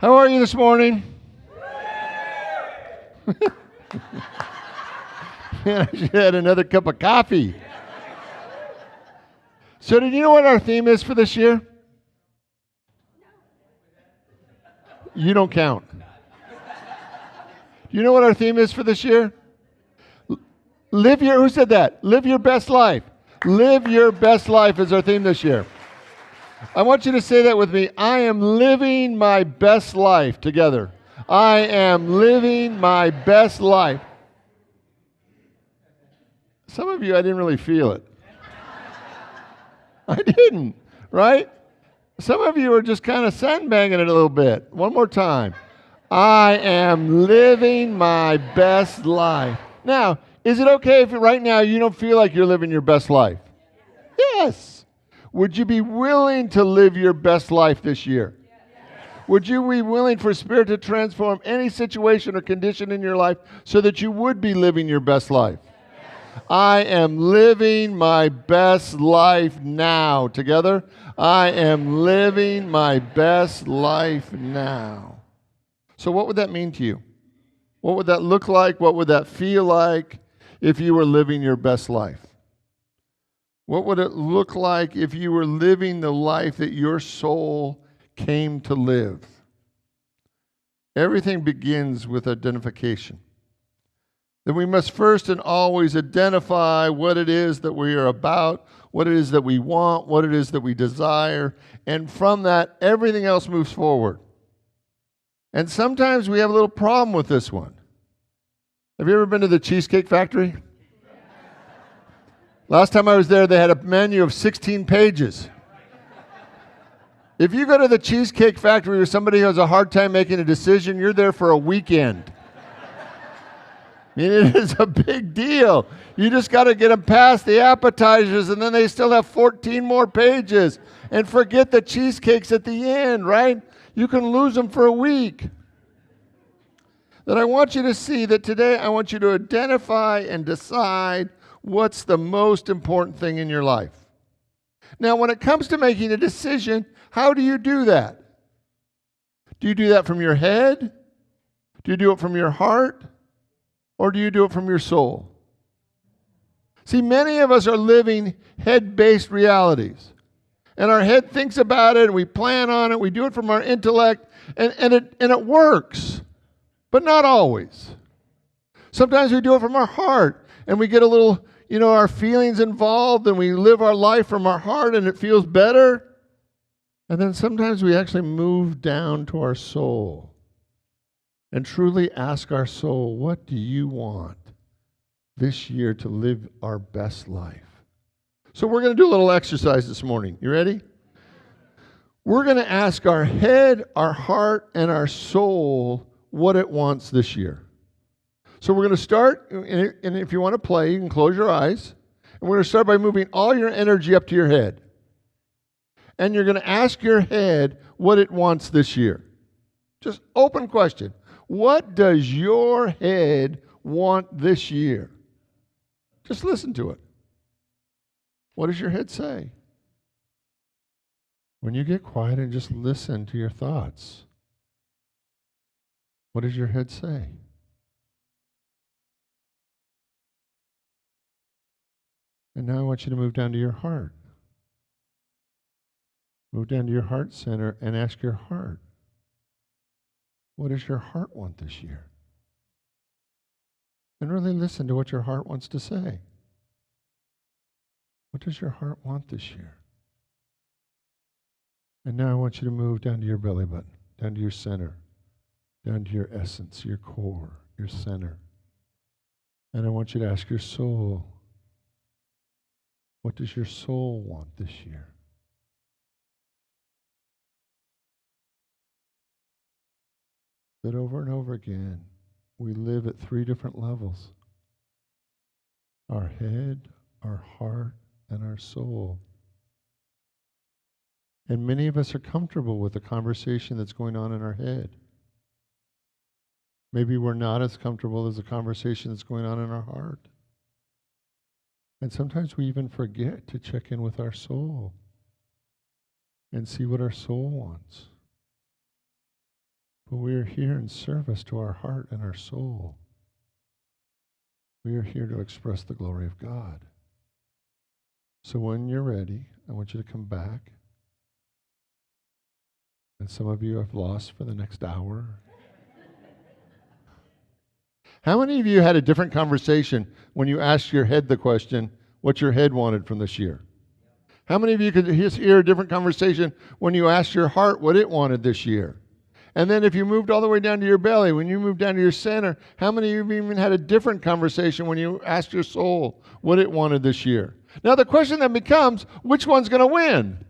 How are you this morning? Man, I should have had another cup of coffee. So did you know what our theme is for this year? You don't count. Do you know what our theme is for this year? Who said that? Live your best life. Live your best life is our theme this year. I want you to say that with me. I am living my best life together. I am living my best life. Some of you, I didn't really feel it. I didn't, right? Some of you are just kind of sandbagging it a little bit. One more time. I am living my best life. Now, is it okay if right now you don't feel like you're living your best life? Yes. Would you be willing to live your best life this year? Would you be willing for Spirit to transform any situation or condition in your life so that you would be living your best life? I am living my best life now. Together, I am living my best life now. So what would that mean to you? What would that look like? What would that feel like if you were living your best life? What would it look like if you were living the life that your soul came to live? Everything begins with identification. Then we must first and always identify what it is that we are about, what it is that we want, what it is that we desire, and from that, everything else moves forward. And sometimes we have a little problem with this one. Have you ever been to the Cheesecake Factory? Last time I was there, they had a menu of 16 pages. If you go to the Cheesecake Factory with somebody who has a hard time making a decision, you're there for a weekend. I mean, it is a big deal. You just got to get them past the appetizers, and then they still have 14 more pages. And forget the cheesecakes at the end, right? You can lose them for a week. That I want you to see that today I want you to identify and decide what's the most important thing in your life. Now, when it comes to making a decision, how do you do that? Do you do that from your head? Do you do it from your heart? Or do you do it from your soul? See, many of us are living head-based realities. And our head thinks about it, and we plan on it, we do it from our intellect, and it works. But not always. Sometimes we do it from our heart, and we get a little, our feelings involved, and we live our life from our heart, and it feels better. And then sometimes we actually move down to our soul and truly ask our soul, what do you want this year to live our best life? So we're going to do a little exercise this morning. You ready? We're going to ask our head, our heart, and our soul what it wants this year. So we're going to start, and if you want to play, you can close your eyes. And we're going to start by moving all your energy up to your head. And you're going to ask your head what it wants this year. Just open question. What does your head want this year? Just listen to it. What does your head say? When you get quiet and just listen to your thoughts, what does your head say? And now I want you to move down to your heart. Move down to your heart center and ask your heart, what does your heart want this year? And really listen to what your heart wants to say. What does your heart want this year? And now I want you to move down to your belly button, down to your center, down to your essence, your core, your center. And I want you to ask your soul, what does your soul want this year? That over and over again, we live at 3 different levels. Our head, our heart, and our soul. And many of us are comfortable with the conversation that's going on in our head. Maybe we're not as comfortable as the conversation that's going on in our heart. And sometimes we even forget to check in with our soul and see what our soul wants. But we are here in service to our heart and our soul. We are here to express the glory of God. So when you're ready, I want you to come back. And some of you have lost for the next hour. How many of you had a different conversation when you asked your head the question, what your head wanted from this year? How many of you could hear a different conversation when you asked your heart what it wanted this year? And then if you moved all the way down to your belly, when you moved down to your center, how many of you even had a different conversation when you asked your soul what it wanted this year? Now the question then becomes, which one's going to win?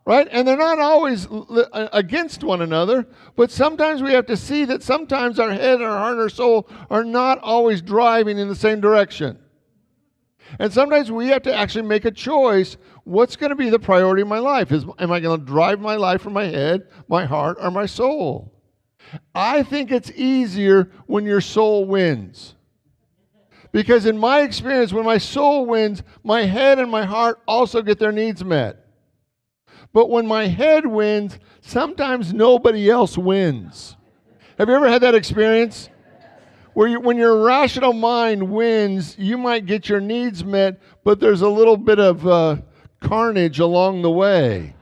Right? And they're not always against one another, but sometimes we have to see that sometimes our head, our heart, our soul are not always driving in the same direction. And sometimes we have to actually make a choice. What's going to be the priority of my life? Am I going to drive my life from my head, my heart, or my soul? I think it's easier when your soul wins. Because in my experience, when my soul wins, my head and my heart also get their needs met. But when my head wins, sometimes nobody else wins. Have you ever had that experience? When your rational mind wins, you might get your needs met, but there's a little bit of carnage along the way.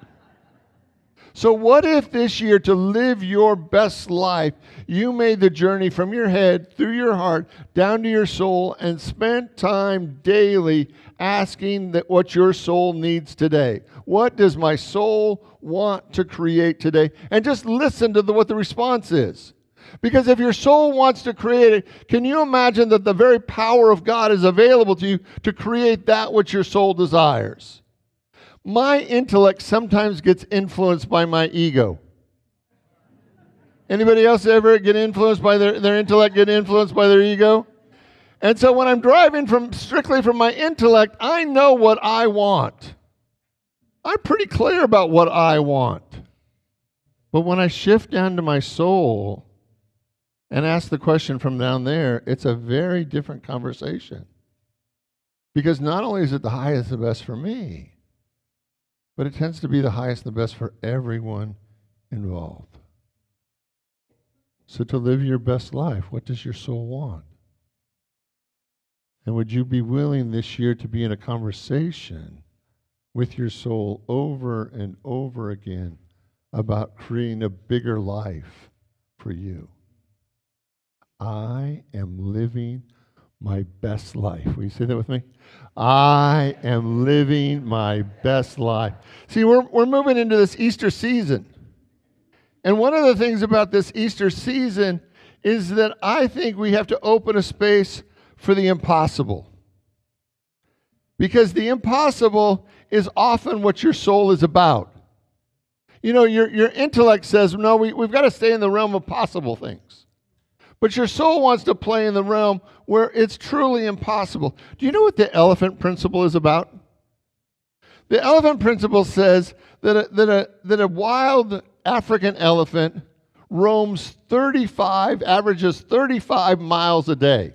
So what if this year, to live your best life, you made the journey from your head, through your heart, down to your soul, and spent time daily asking that what your soul needs today? What does my soul want to create today? And just listen to what the response is. Because if your soul wants to create it, can you imagine that the very power of God is available to you to create that which your soul desires? My intellect sometimes gets influenced by my ego. Anybody else ever get influenced by their intellect, get influenced by their ego? And so when I'm driving strictly from my intellect, I know what I want. I'm pretty clear about what I want. But when I shift down to my soul and ask the question from down there, it's a very different conversation. Because not only is it the highest and best for me, but it tends to be the highest and the best for everyone involved. So to live your best life, what does your soul want? And would you be willing this year to be in a conversation with your soul over and over again about creating a bigger life for you? I am living my best life. Will you say that with me? I am living my best life. See, we're moving into this Easter season. And one of the things about this Easter season is that I think we have to open a space for the impossible. Because the impossible is often what your soul is about. You know, your intellect says, no, we've got to stay in the realm of possible things. But your soul wants to play in the realm where it's truly impossible. Do you know what the elephant principle is about? The elephant principle says that a wild African elephant averages 35 miles a day.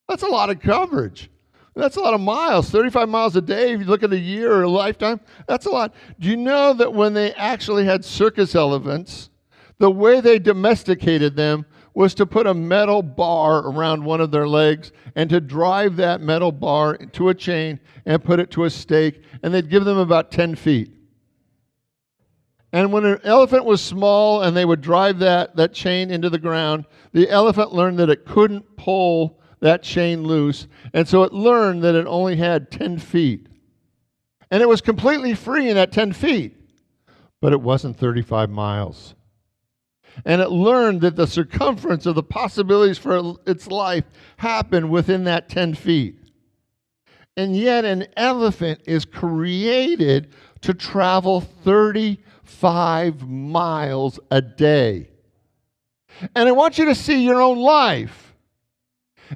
That's a lot of coverage. That's a lot of miles. 35 miles a day, if you look at a year or a lifetime, that's a lot. Do you know that when they actually had circus elephants, the way they domesticated them was to put a metal bar around one of their legs and to drive that metal bar to a chain and put it to a stake, and they'd give them about 10 feet. And when an elephant was small and they would drive that chain into the ground, the elephant learned that it couldn't pull that chain loose, and so it learned that it only had 10 feet. And it was completely free in that 10 feet, but it wasn't 35 miles. And it learned that the circumference of the possibilities for its life happened within that 10 feet. And yet an elephant is created to travel 35 miles a day. And I want you to see your own life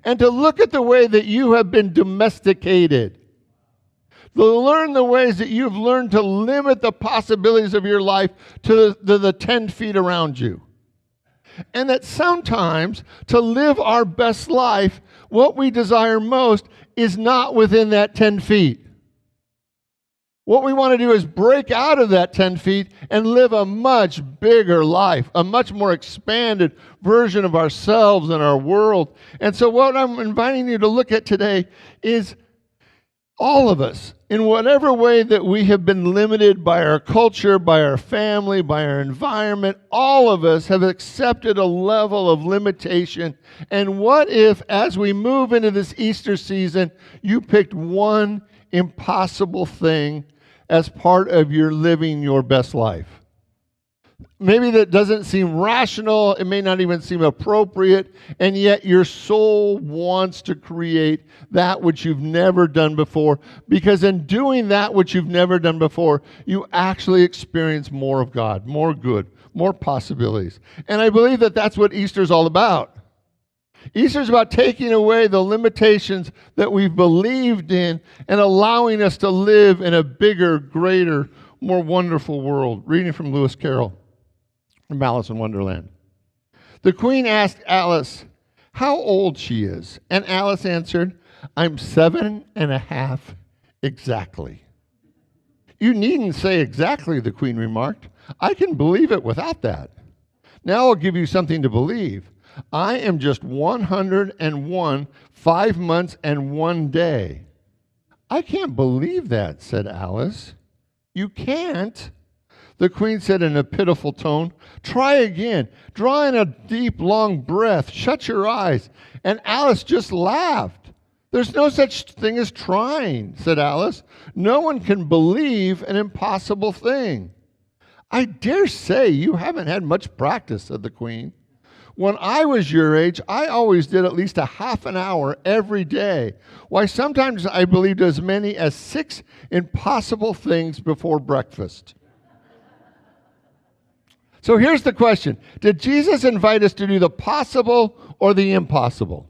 and to look at the way that you have been domesticated. To learn the ways that you've learned to limit the possibilities of your life to the 10 feet around you. And that sometimes to live our best life, what we desire most is not within that 10 feet. What we want to do is break out of that 10 feet and live a much bigger life, a much more expanded version of ourselves and our world. And so what I'm inviting you to look at today is all of us, in whatever way that we have been limited by our culture, by our family, by our environment, all of us have accepted a level of limitation. And what if, as we move into this Easter season, you picked one impossible thing as part of your living your best life? Maybe that doesn't seem rational, it may not even seem appropriate, and yet your soul wants to create that which you've never done before, because in doing that which you've never done before, you actually experience more of God, more good, more possibilities. And I believe that that's what Easter's all about. Easter is about taking away the limitations that we've believed in and allowing us to live in a bigger, greater, more wonderful world. Reading from Lewis Carroll from Alice in Wonderland. The Queen asked Alice how old she is, and Alice answered, "I'm 7.5 exactly." "You needn't say exactly," the Queen remarked. "I can believe it without that. Now I'll give you something to believe. I am just 101, 5 months and 1 day." "I can't believe that," said Alice. "You can't?" The Queen said in a pitiful tone. "Try again. Draw in a deep, long breath. Shut your eyes." And Alice just laughed. "There's no such thing as trying," said Alice. "No one can believe an impossible thing." "I dare say you haven't had much practice," said the Queen. "When I was your age, I always did at least a half an hour every day. Why, sometimes I believed as many as 6 impossible things before breakfast." So here's the question. Did Jesus invite us to do the possible or the impossible?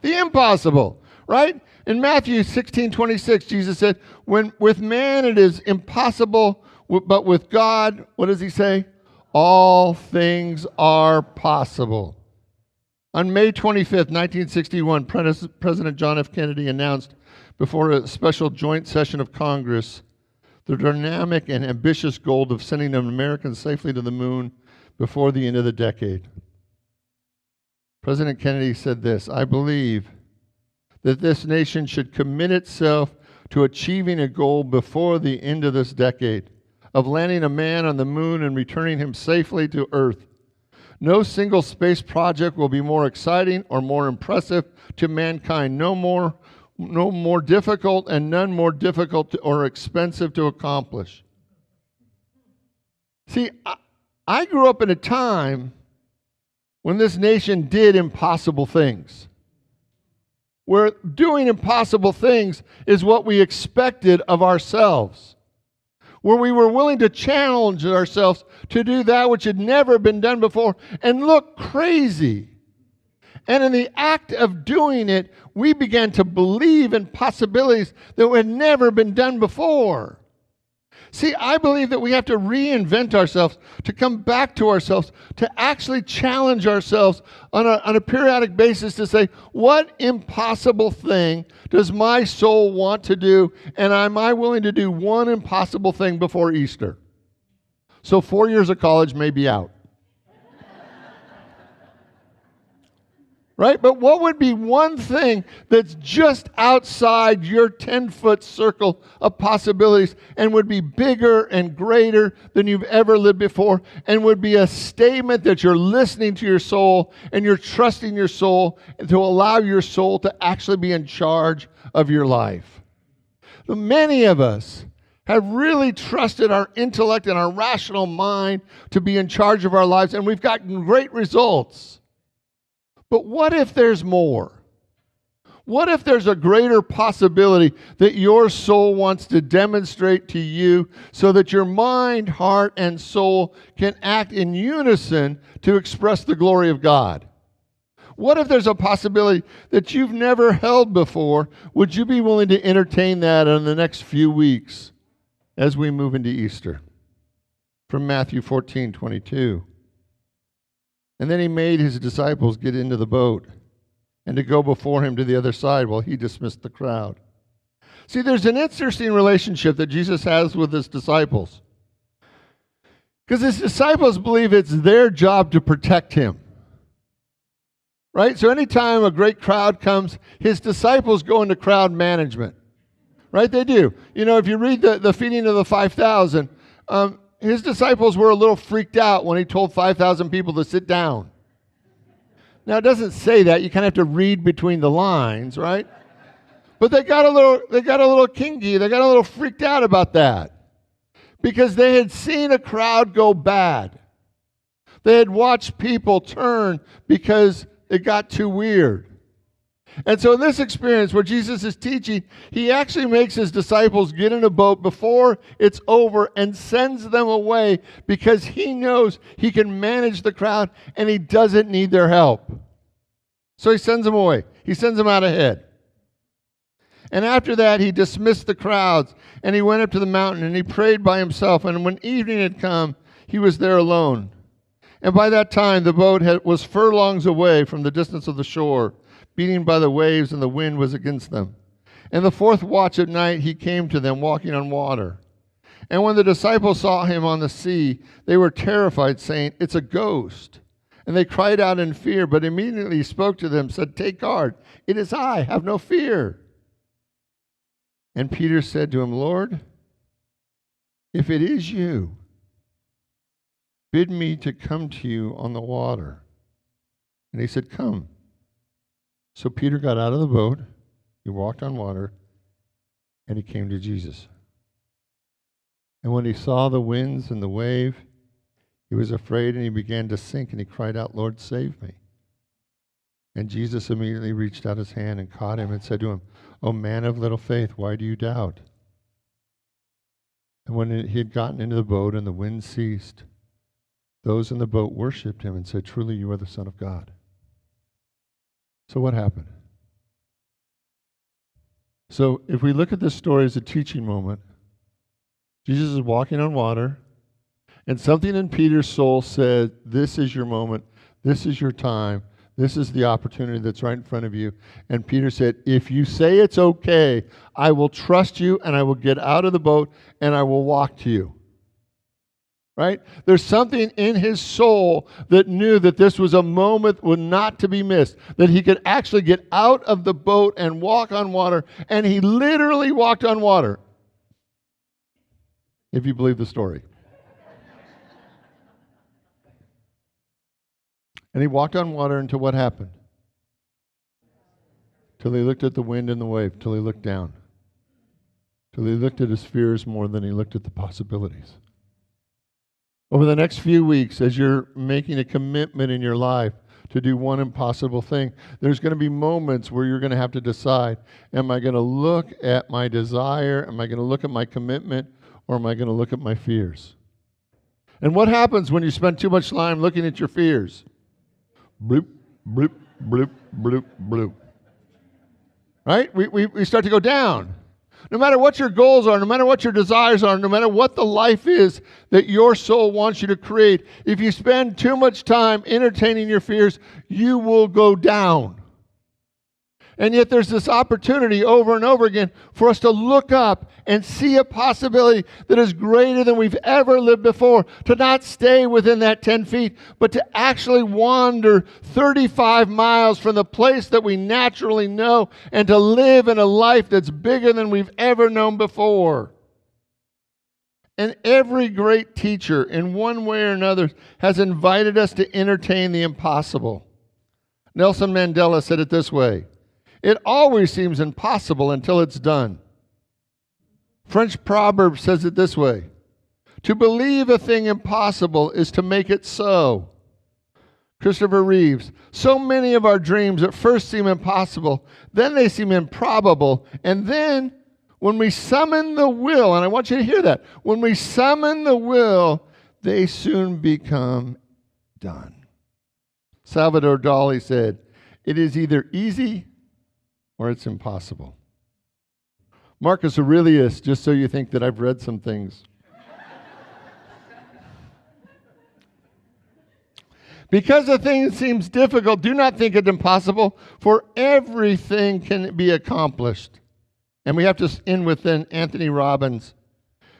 The impossible, right? In Matthew 16:26, Jesus said, with man it is impossible, but with God, what does he say? All things are possible. On May 25th, 1961, President John F. Kennedy announced before a special joint session of Congress the dynamic and ambitious goal of sending Americans safely to the moon before the end of the decade. President Kennedy said this, "I believe that this nation should commit itself to achieving a goal before the end of this decade, of landing a man on the moon and returning him safely to Earth. No single space project will be more exciting or more impressive to mankind, no more difficult and none more difficult or expensive to accomplish." See, I grew up in a time when this nation did impossible things, where doing impossible things is what we expected of ourselves, where we were willing to challenge ourselves to do that which had never been done before and look crazy. And in the act of doing it, we began to believe in possibilities that had never been done before. See, I believe that we have to reinvent ourselves, to come back to ourselves, to actually challenge ourselves on a periodic basis to say, what impossible thing does my soul want to do, and am I willing to do one impossible thing before Easter? So 4 years of college may be out. Right? But what would be one thing that's just outside your 10-foot circle of possibilities and would be bigger and greater than you've ever lived before and would be a statement that you're listening to your soul and you're trusting your soul and to allow your soul to actually be in charge of your life? Many of us have really trusted our intellect and our rational mind to be in charge of our lives, and we've gotten great results. But what if there's more? What if there's a greater possibility that your soul wants to demonstrate to you so that your mind, heart, and soul can act in unison to express the glory of God? What if there's a possibility that you've never held before? Would you be willing to entertain that in the next few weeks as we move into Easter? From Matthew 14:22. And then he made his disciples get into the boat and to go before him to the other side while he dismissed the crowd. See, there's an interesting relationship that Jesus has with his disciples. Because his disciples believe it's their job to protect him. Right? So anytime a great crowd comes, his disciples go into crowd management. Right? They do. You know, if you read the feeding of the 5,000, his disciples were a little freaked out when he told 5,000 people to sit down. Now, it doesn't say that. You kind of have to read between the lines, right? But they got a little kinky. They got a little freaked out about that. Because they had seen a crowd go bad. They had watched people turn because it got too weird. And so in this experience where Jesus is teaching, he actually makes his disciples get in a boat before it's over and sends them away because he knows he can manage the crowd and he doesn't need their help. So he sends them away. He sends them out ahead. And after that, he dismissed the crowds, and he went up to the mountain, and he prayed by himself. And when evening had come, he was there alone. And by that time, the boat was furlongs away from the distance of the shore, beating by the waves, and the wind was against them. And the fourth watch at night, he came to them, walking on water. And when the disciples saw him on the sea, they were terrified, saying, "It's a ghost." And they cried out in fear, but immediately he spoke to them, said, "Take guard, it is I, have no fear." And Peter said to him, "Lord, if it is you, bid me to come to you on the water." And he said, "Come." So Peter got out of the boat, he walked on water, and he came to Jesus. And when he saw the winds and the wave, he was afraid and he began to sink, and he cried out, "Lord, save me." And Jesus immediately reached out his hand and caught him and said to him, "O man of little faith, why do you doubt?" And when he had gotten into the boat and the wind ceased, those in the boat worshipped him and said, "Truly you are the Son of God." So what happened? So if we look at this story as a teaching moment, Jesus is walking on water, and something in Peter's soul said, "This is your moment. This is your time. This is the opportunity that's right in front of you." And Peter said, "If you say it's okay, I will trust you and I will get out of the boat and I will walk to you." Right? There's something in his soul that knew that this was a moment not to be missed, that he could actually get out of the boat and walk on water, and he literally walked on water, if you believe the story. And he walked on water until what happened? Till he looked at the wind and the wave, till he looked down. Till he looked at his fears more than he looked at the possibilities. Over the next few weeks, as you're making a commitment in your life to do one impossible thing, there's going to be moments where you're going to have to decide, am I going to look at my desire, am I going to look at my commitment, or am I going to look at my fears? And what happens when you spend too much time looking at your fears? Bloop, bloop, bloop, bloop, bloop. Right? We start to go down. No matter what your goals are, no matter what your desires are, no matter what the life is that your soul wants you to create, if you spend too much time entertaining your fears, you will go down. And yet there's this opportunity over and over again for us to look up and see a possibility that is greater than we've ever lived before, to not stay within that 10 feet, but to actually wander 35 miles from the place that we naturally know and to live in a life that's bigger than we've ever known before. And every great teacher, in one way or another, has invited us to entertain the impossible. Nelson Mandela said it this way: "It always seems impossible until it's done." French proverb says it this way: "To believe a thing impossible is to make it so." Christopher Reeves: "So many of our dreams at first seem impossible, then they seem improbable, and then when we summon the will," and I want you to hear that, when we summon the will, they soon become done. Salvador Dali said, "It is either easy or it's impossible." Marcus Aurelius, just so you think that I've read some things. "Because a thing seems difficult, do not think it impossible, for everything can be accomplished." And we have to end with then Anthony Robbins,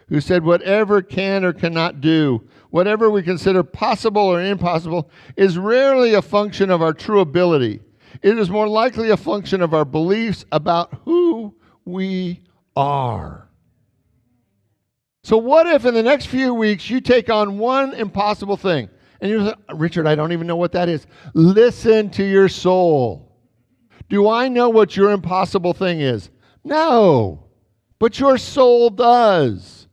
who said, whatever can or cannot do, whatever we consider possible or impossible, is rarely a function of our true ability. It is more likely a function of our beliefs about who we are. So what if in the next few weeks you take on one impossible thing? And you say, Richard, I don't even know what that is. Listen to your soul. Do I know what your impossible thing is? No, but your soul does.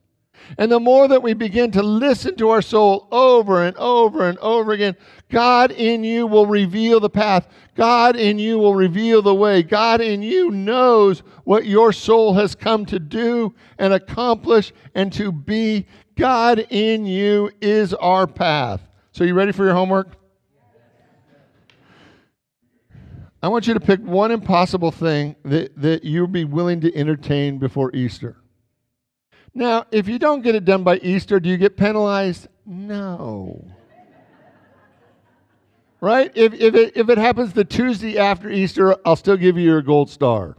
And the more that we begin to listen to our soul over and over and over again, God in you will reveal the path. God in you will reveal the way. God in you knows what your soul has come to do and accomplish and to be. God in you is our path. So you ready for your homework? I want you to pick one impossible thing that you'll be willing to entertain before Easter. Now, if you don't get it done by Easter, do you get penalized? No. Right? If it happens the Tuesday after Easter, I'll still give you your gold star.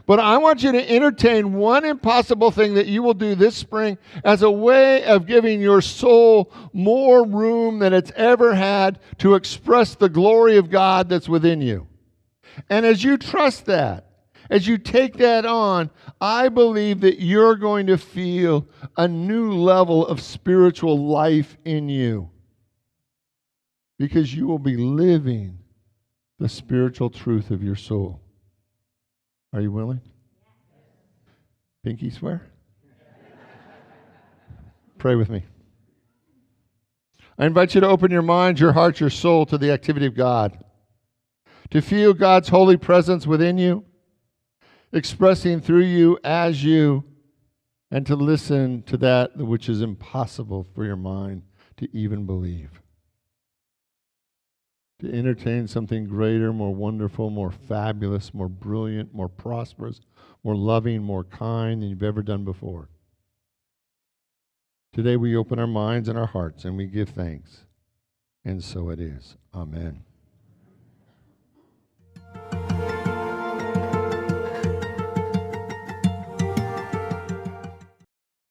But I want you to entertain one impossible thing that you will do this spring as a way of giving your soul more room than it's ever had to express the glory of God that's within you. And as you trust that, as you take that on, I believe that you're going to feel a new level of spiritual life in you. Because you will be living the spiritual truth of your soul. Are you willing? Pinky swear? Pray with me. I invite you to open your mind, your heart, your soul to the activity of God. To feel God's holy presence within you, expressing through you as you, and to listen to that which is impossible for your mind to even believe. To entertain something greater, more wonderful, more fabulous, more brilliant, more prosperous, more loving, more kind than you've ever done before. Today we open our minds and our hearts and we give thanks. And so it is. Amen.